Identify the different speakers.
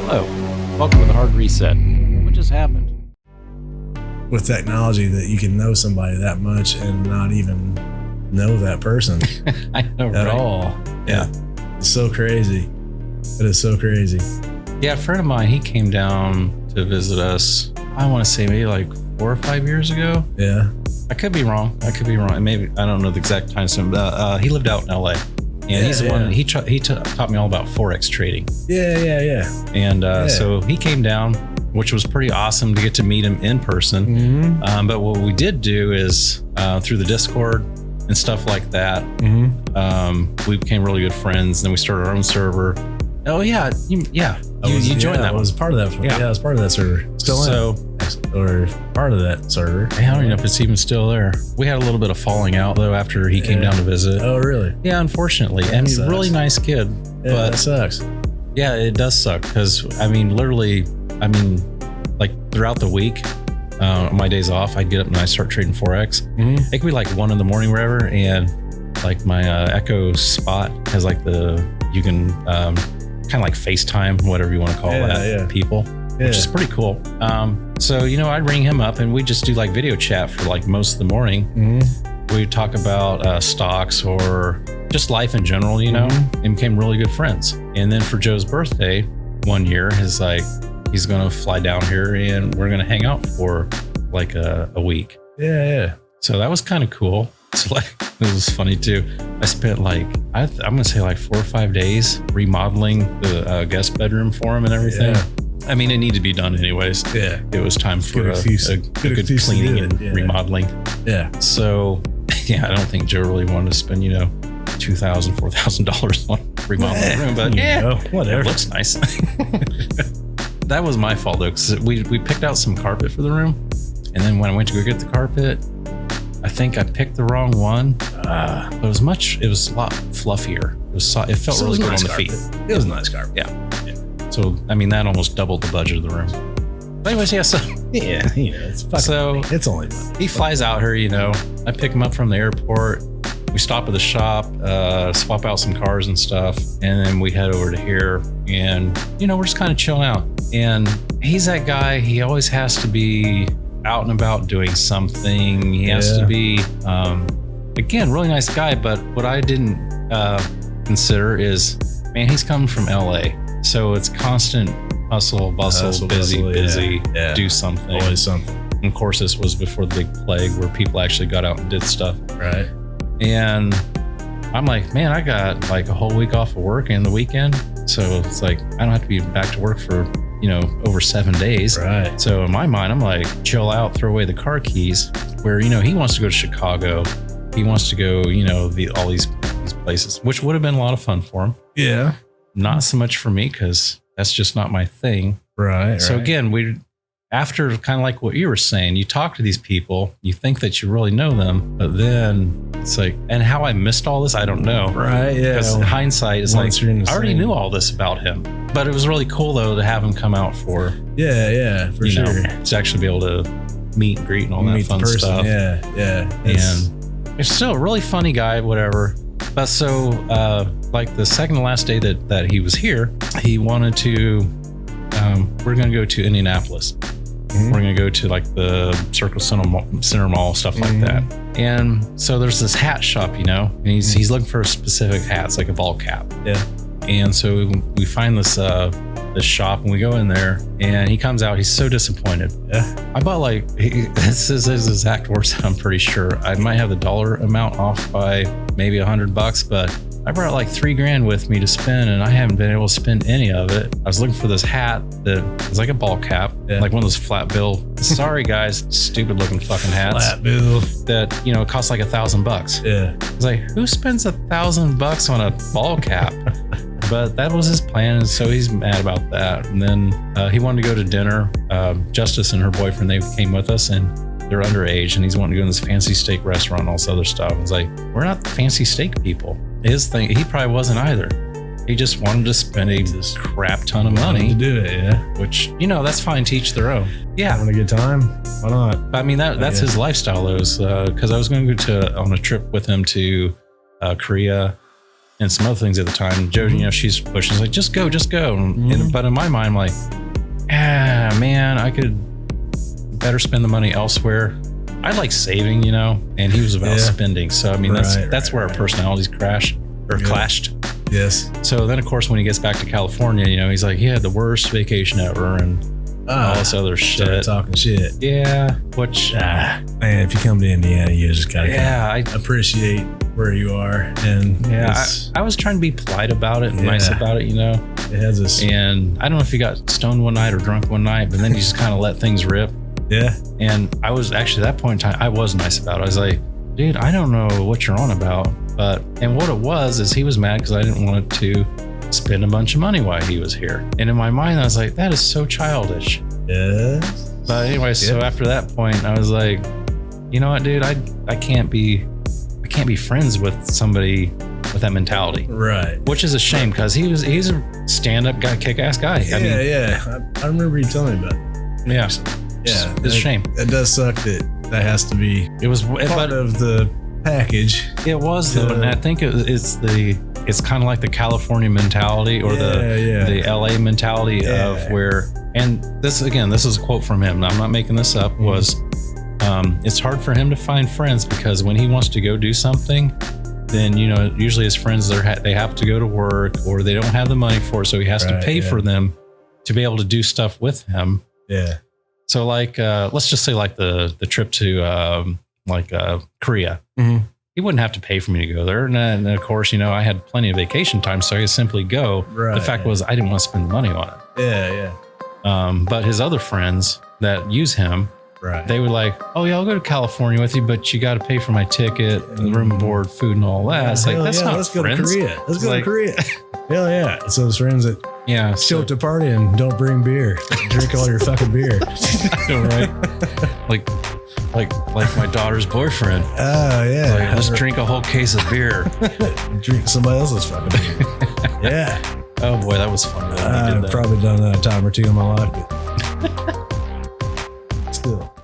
Speaker 1: Hello, welcome to the Hard Reset. What just happened?
Speaker 2: With technology that you can know somebody that much and not even know that person
Speaker 1: I know,
Speaker 2: at
Speaker 1: right?
Speaker 2: all. Yeah. It's so crazy. It is so crazy.
Speaker 1: Yeah, a friend of mine, he came down to visit us, I want to say maybe like 4 or 5 years ago.
Speaker 2: Yeah.
Speaker 1: I could be wrong. Maybe, I don't know the exact time frame, but he lived out in LA. And he's the one, he taught me all about Forex trading.
Speaker 2: Yeah.
Speaker 1: And so he came down, which was pretty awesome to get to meet him in person.
Speaker 2: Mm-hmm.
Speaker 1: But what we did do is through the Discord and stuff like that, we became really good friends. Then we started our own server. Oh yeah, you joined that.
Speaker 2: I was part of that. Yeah, I was part of that server. Or part of that server.
Speaker 1: I don't even know if it's even still there. We had a little bit of falling out though after he came down to visit.
Speaker 2: Oh really?
Speaker 1: Yeah, unfortunately. And he's a really nice kid.
Speaker 2: Yeah,
Speaker 1: but
Speaker 2: that sucks.
Speaker 1: Yeah, it does suck because like throughout the week, my days off, I'd get up and I start trading Forex.
Speaker 2: Mm-hmm.
Speaker 1: It could be like 1 a.m, wherever, and like my Echo Spot has like you can kind of like FaceTime, whatever you want to call people, which is pretty cool. So I'd ring him up and we just do like video chat for like most of the morning.
Speaker 2: Mm-hmm.
Speaker 1: We'd talk about stocks or just life in general, and became really good friends. And then for Joe's birthday one year, he's gonna fly down here and we're gonna hang out for like a week.
Speaker 2: Yeah.
Speaker 1: So that was kind of cool. So it was funny too. I spent I'm gonna say like 4 or 5 days remodeling the guest bedroom for him and everything.
Speaker 2: Yeah.
Speaker 1: I mean, it needed to be done anyways.
Speaker 2: Yeah.
Speaker 1: It was time for a good cleaning and remodeling.
Speaker 2: Yeah.
Speaker 1: So I don't think Joe really wanted to spend, $2,000, $4,000 on remodeling the room, but
Speaker 2: whatever.
Speaker 1: It looks nice. That was my fault though, because we picked out some carpet for the room, and then when I went to go get the carpet, I think I picked the wrong one. It was a lot fluffier. It felt really good on the feet.
Speaker 2: It was a nice carpet.
Speaker 1: Yeah. So that almost doubled the budget of the room. But anyways,
Speaker 2: it's fucking money. It's only money.
Speaker 1: He flies out here, I pick him up from the airport. We stop at the shop, swap out some cars and stuff, and then we head over to here. And we're just kind of chilling out. And he's that guy. He always has to be out and about doing something. He has to be, again, really nice guy. But what I didn't consider is, man, he's coming from LA, so it's constant hustle, bustle, busy, do something.
Speaker 2: Always something.
Speaker 1: And of course, this was before the big plague where people actually got out and did stuff.
Speaker 2: Right.
Speaker 1: And I'm like, man, I got like a whole week off of work and the weekend. So it's like, I don't have to be back to work for, over 7 days.
Speaker 2: Right.
Speaker 1: So in my mind, I'm like, chill out, throw away the car keys, where, he wants to go to Chicago. He wants to go, all these places, which would have been a lot of fun for him.
Speaker 2: Yeah.
Speaker 1: Not so much for me, because that's just not my thing.
Speaker 2: Right.
Speaker 1: So again, after kind of like what you were saying, you talk to these people, you think that you really know them, but then it's like, and how I missed all this, I don't know.
Speaker 2: Right. Yeah.
Speaker 1: Because in hindsight, it's like, I already knew all this about him. But it was really cool though to have him come out for,
Speaker 2: for sure.
Speaker 1: To actually be able to meet and greet and all that fun stuff.
Speaker 2: Yeah.
Speaker 1: And he's still a really funny guy, whatever. But so, like the second to last day that he was here, he wanted to, we're going to go to Indianapolis. Mm-hmm. We're going to go to like the Circle Center Mall, stuff like that. And so there's this hat shop, and he's looking for specific hats, like a ball cap.
Speaker 2: Yeah.
Speaker 1: And so we find this shop and we go in there and he comes out. He's so disappointed.
Speaker 2: Yeah.
Speaker 1: I bought this is his exact words. I'm pretty sure I might have the dollar amount off by maybe $100, but I brought like $3,000 with me to spend and I haven't been able to spend any of it. I was looking for this hat that was like a ball cap, like one of those flat bill. Sorry guys, stupid looking fucking hats.
Speaker 2: Flat bill.
Speaker 1: That, it costs like $1,000.
Speaker 2: Yeah.
Speaker 1: I was like, who spends $1,000 on a ball cap? But that was his plan, and so he's mad about that. And then he wanted to go to dinner. Justice and her boyfriend, they came with us, and they're underage, and he's wanting to go in this fancy steak restaurant and all this other stuff. I was like, we're not fancy steak people. His thing, he probably wasn't either. He just wanted to spend a crap ton of money
Speaker 2: to do it, yeah.
Speaker 1: Which, that's fine, to each their own. Yeah.
Speaker 2: Having a good time? Why not?
Speaker 1: But I mean, that's his lifestyle, though, because I was going to go on a trip with him to Korea and some other things at the time. Joe, she's pushing, she's like, just go. But in my mind, I'm like, man, I could better spend the money elsewhere. I like saving, and he was about spending. So, I mean, that's where our personalities clashed.
Speaker 2: Yes.
Speaker 1: So then, of course, when he gets back to California, he's like, he had the worst vacation ever and all this other shit.
Speaker 2: Talking shit.
Speaker 1: Yeah. Which,
Speaker 2: man, if you come to Indiana, you just gotta appreciate where you are. And
Speaker 1: I was trying to be polite about it and nice about it,
Speaker 2: It has this.
Speaker 1: And I don't know if he got stoned one night or drunk one night, but then he just kind of let things rip.
Speaker 2: Yeah.
Speaker 1: And I was actually, at that point in time, I was nice about it. I was like, dude, I don't know what you're on about. And what it was is he was mad because I didn't want to spend a bunch of money while he was here. And in my mind, I was like, that is so childish.
Speaker 2: Yes.
Speaker 1: But anyway, so after that point, I was like, you know what, dude, I can't be friends with somebody with that mentality.
Speaker 2: Right.
Speaker 1: Which is a shame because he's a stand-up guy, kick-ass guy.
Speaker 2: I remember you telling me about it.
Speaker 1: Yeah.
Speaker 2: Yeah.
Speaker 1: It's a shame.
Speaker 2: It does suck that has to be part of the package.
Speaker 1: It was though, and I think it's kind of like the California mentality or the LA mentality of where, and this is a quote from him. I'm not making this up. Was it's hard for him to find friends because when he wants to go do something, then usually his friends they have to go to work or they don't have the money for it, so he has to pay for them to be able to do stuff with him.
Speaker 2: Yeah.
Speaker 1: So like let's just say like the trip to Korea.
Speaker 2: Mm-hmm.
Speaker 1: He wouldn't have to pay for me to go there. And of course, I had plenty of vacation time, so I could simply go.
Speaker 2: Right,
Speaker 1: the fact was I didn't want to spend the money on it.
Speaker 2: Yeah.
Speaker 1: But his other friends that use him, they were like, oh yeah, I'll go to California with you, but you got to pay for my ticket, and the room and board, food and all that. It's like, that's not
Speaker 2: let's
Speaker 1: friends.
Speaker 2: Go to Korea. Let's go to Korea. Hell yeah. So those friends that show up to party and don't bring beer, drink all your fucking beer.
Speaker 1: Right. Like my daughter's boyfriend.
Speaker 2: Oh yeah.
Speaker 1: Like, let's drink a whole case of beer.
Speaker 2: Drink somebody else's fucking beer. Yeah.
Speaker 1: Oh boy, that was fun.
Speaker 2: I've probably done that a time or two in my life, but still.